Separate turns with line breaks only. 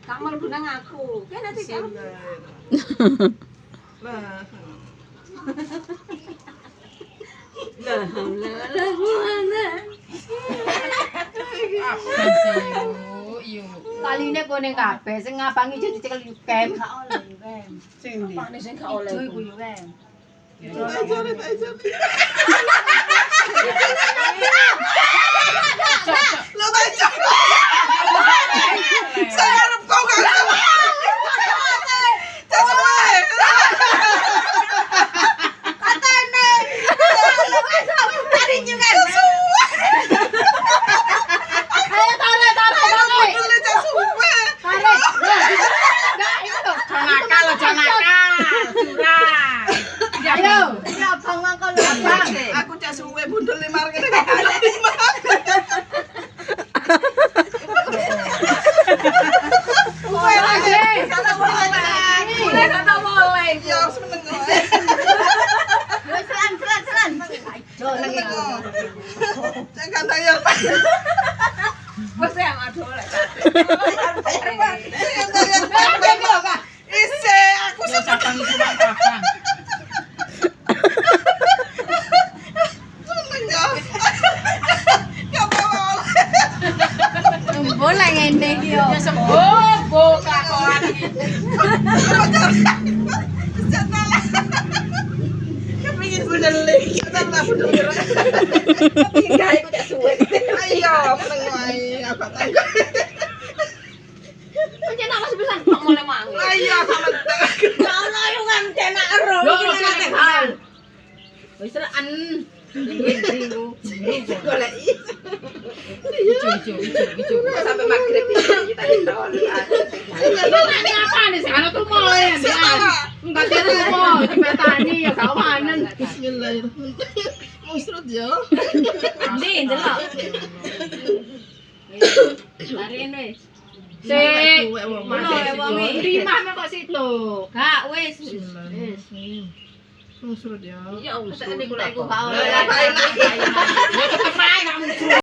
Gak mlebu nang aku. Kene nanti kan.
Lah.
Kaline kene kabeh sing ngabangi jadi cekel yukem.
Gak oleh Wem.
Sing ndi?
Apane sing gak oleh?
Ijo iku yo Wem.
Lo tak cok. Saya arep kau gak cok. Cok wae. Katane. Tadi juga.
Ayo tarik.
Beli cok suwe.
Tarik. Enggak itu loh.
Janakal, curang.
Ayo. Ini abang mangkon lho, Abang.
Aku cak suwe bundel 5 kene.
Kowe lagi.
Kata boleh.
Ya harus meneng wae.
Selan. Ayo lagi.
Cek kandang ya.
Wes yang aduh lek.
Ise aku
Cabang iku nang cabang.
seneng ya. Gak mau.
Boleh ngene iki yo.
Ya sembuh kelakuan iki.
Kepingin bundel lagi. Kita bundel.
Tiga iku tak suwe.
Ayo meneng wae. Apa tanggo.
Pancen awas pisan kok mulai mangi.
Ayo sama
Ono yo kan tenak ero iki nang hal. Wis rekan.
goleki.
Ijo. Sampai maghrib iki tak tol. Ini apa nih sing ana tumo ya. Enggak ada tumo dipetani ya gak wanen.
Bismillahirrahmanirrahim. Musrut ya.
Ndi ndelok. Tarin wis. Sik. Mana wong iki? Rimah kok situ. Gak wis.
Bismillahirrahmanirrahim. Musrut ya.
Ya Allah, nek kula iku gak
Ya,
oleh. Ya ketemu ae kamu.